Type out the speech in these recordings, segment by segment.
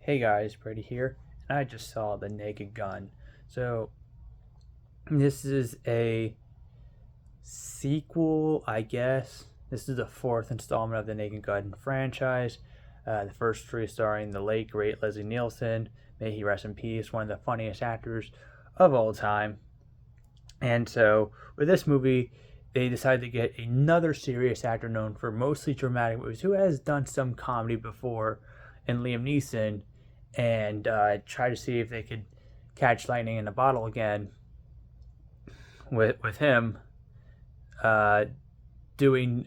Hey guys, Brady here, and I just saw The Naked Gun. So, this is a sequel, I guess. This is the fourth installment of the Naked Gun franchise. The first three starring the late, great Leslie Nielsen. May he rest in peace, one of the funniest actors of all time. And so, with this movie, they decided to get another serious actor known for mostly dramatic movies who has done some comedy before, and Liam Neeson, and try to see if they could catch lightning in a bottle again with him uh, doing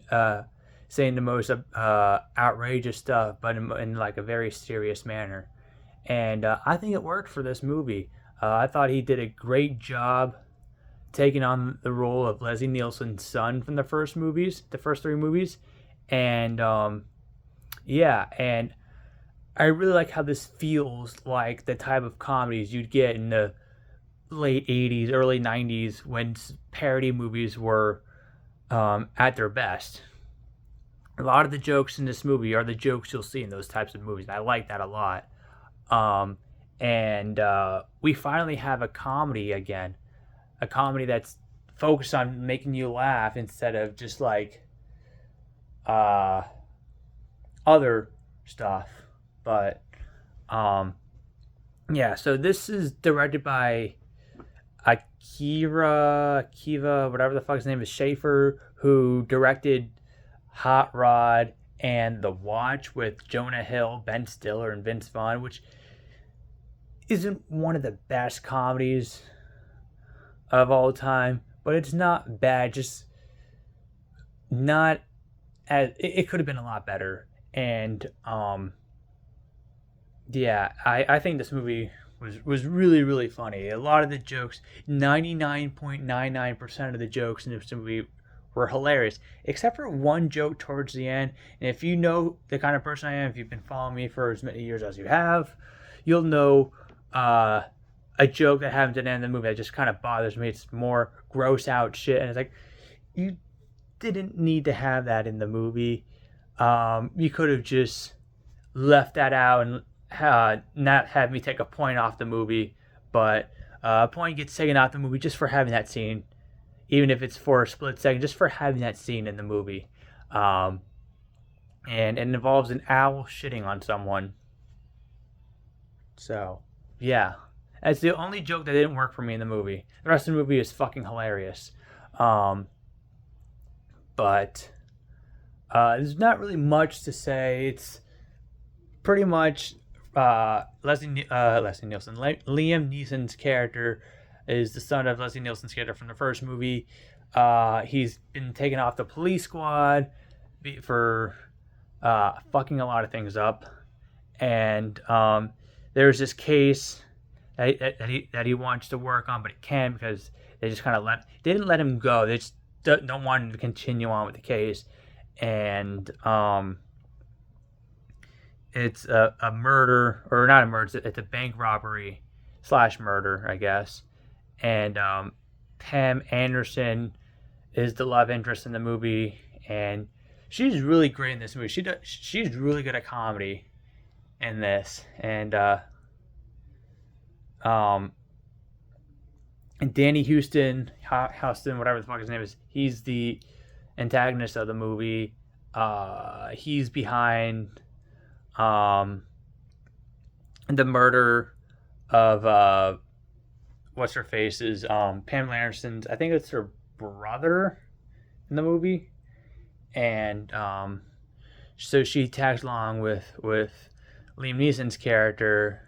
saying the most outrageous stuff, but in like a very serious manner. And I think it worked for this movie. I thought he did a great job taking on the role of Leslie Nielsen's son from the first three movies, and yeah, and I really like how this feels like the type of comedies you'd get in the late '80s, early '90s when parody movies were at their best. A lot of the jokes in this movie are the jokes you'll see in those types of movies. And I like that a lot. Um, and we finally have a comedy again, a comedy that's focused on making you laugh instead of just like uh, other stuff. But um, yeah, so this is directed by Akiva, whatever the fuck his name is, Schaefer, who directed Hot Rod and The Watch with Jonah Hill, Ben Stiller, and Vince Vaughn, which isn't one of the best comedies of all time, but it's not bad. Just not as it could have been a lot better. And yeah, I think this movie was really really funny. A lot of the jokes, 99.99% of the jokes in this movie were hilarious, except for one joke towards the end. And if you know the kind of person I am, if you've been following me for as many years as you have, you'll know uh, a joke that happens at the end of the movie that just kind of bothers me. It's more gross out shit, and it's like you didn't need to have that in the movie. You could have just left that out and not have me take a point off the movie, but a point gets taken off the movie just for having that scene, even if it's for a split second, just for having that scene in the movie. Um, and it involves an owl shitting on someone. So, yeah. That's the only joke that didn't work for me in the movie. The rest of the movie is fucking hilarious. Um, but there's not really much to say. It's pretty much Leslie Nielsen. Liam Neeson's character is the son of Leslie Nielsen's character from the first movie. He's been taken off the police squad for fucking a lot of things up, and there's this case that he wants to work on, but he can't because they just kind of they didn't let him go. They just don't want him to continue on with the case, and it's a murder, or not a murder. It's a bank robbery slash murder, I guess. And Pam Anderson is the love interest in the movie, and she's really great in this movie. She's really good at comedy in this, um, and Danny Houston, whatever the fuck his name is, he's the antagonist of the movie. He's behind um, the murder of what's her face is Pamela Anderson's. I think it's her brother in the movie, and so she tags along with Liam Neeson's character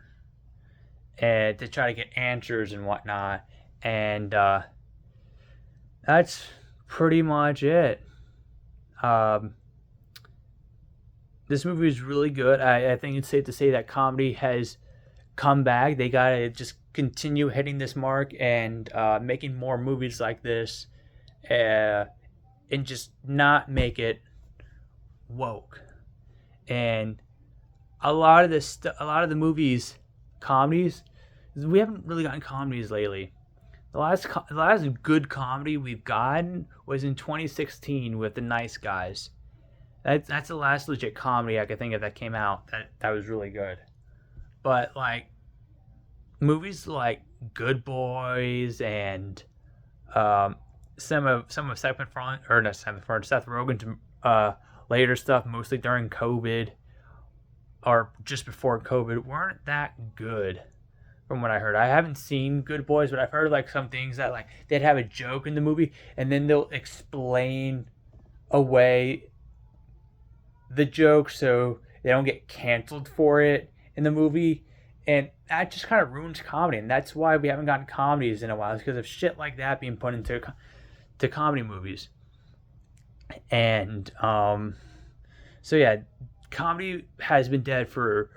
and to try to get answers and whatnot, and that's pretty much it. Um, this movie is really good. I think it's safe to say that comedy has come back. They gotta just continue hitting this mark and making more movies like this, and just not make it woke. And a lot of the movies, comedies, we haven't really gotten comedies lately. The last good comedy we've gotten was in 2016 with The Nice Guys. That's the last legit comedy I could think of that came out that was really good. But like movies like Good Boys and um, some of Seth MacFarlane or not Seth MacFarlane, Seth Rogen's later stuff, mostly during COVID or just before COVID, weren't that good. From what I heard, I haven't seen Good Boys, but I've heard like some things that like they'd have a joke in the movie and then they'll explain away the joke so they don't get canceled for it in the movie. And that just kind of ruins comedy, and that's why we haven't gotten comedies in a while. It's because of shit like that being put into to comedy movies. And so yeah, comedy has been dead for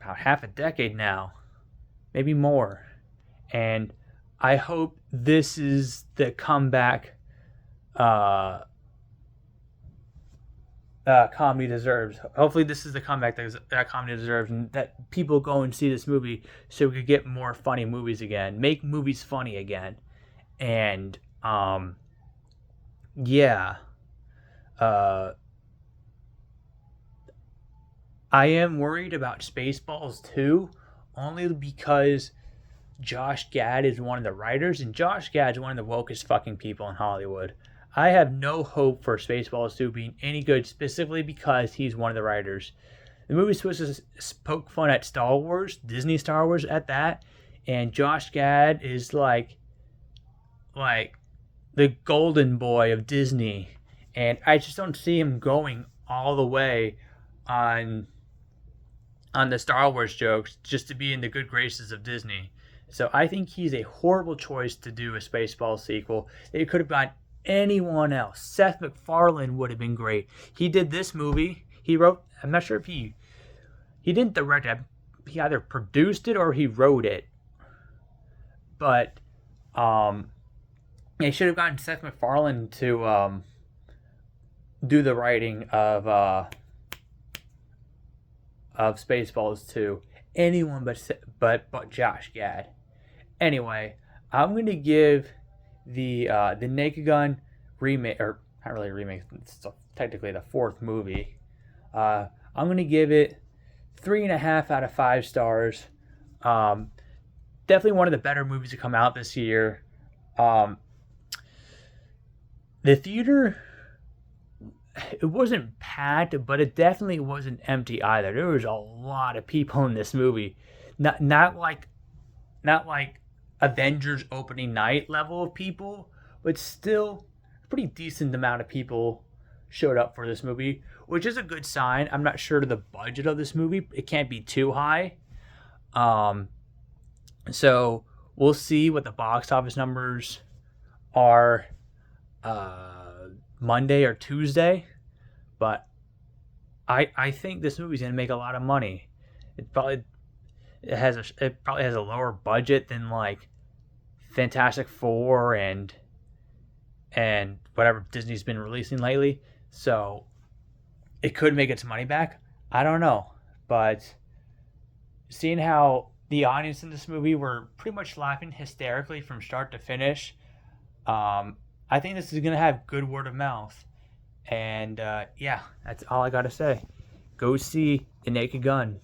about half a decade now, maybe more. And I hope this is the comeback uh, comedy deserves. Hopefully, this is the comeback that comedy deserves, and that people go and see this movie so we could get more funny movies again, make movies funny again, and yeah, uh, I am worried about Spaceballs too, only because Josh Gad is one of the writers, and Josh Gad is one of the wokest fucking people in Hollywood. I have no hope for Spaceballs 2 being any good, specifically because he's one of the writers. The movie's supposed to poke fun at Star Wars, Disney Star Wars at that, and Josh Gad is like the golden boy of Disney, and I just don't see him going all the way on the Star Wars jokes just to be in the good graces of Disney. So I think he's a horrible choice to do a Spaceballs sequel. It could have gone anyone else. Seth MacFarlane would have been great. He did this movie. He wrote. I'm not sure if he didn't direct it. He either produced it or he wrote it. But they should have gotten Seth MacFarlane to do the writing of Spaceballs 2. Anyone but Josh Gad. Anyway, I'm gonna give the Naked Gun remake, or not really a remake, it's technically the fourth movie. I'm gonna give it 3.5 out of 5 stars. Definitely one of the better movies to come out this year. The theater, it wasn't packed, but it definitely wasn't empty either. There was a lot of people in this movie. Not like Avengers opening night level of people, but still a pretty decent amount of people showed up for this movie, which is a good sign. I'm not sure to the budget of this movie. It can't be too high. So we'll see what the box office numbers are Monday or Tuesday, but I think this movie's gonna make a lot of money. It probably has a lower budget than like Fantastic Four and whatever Disney's been releasing lately, so it could make its money back. I don't know, but seeing how the audience in this movie were pretty much laughing hysterically from start to finish, I think this is gonna have good word of mouth. And yeah, that's all I gotta say. Go see The Naked Gun.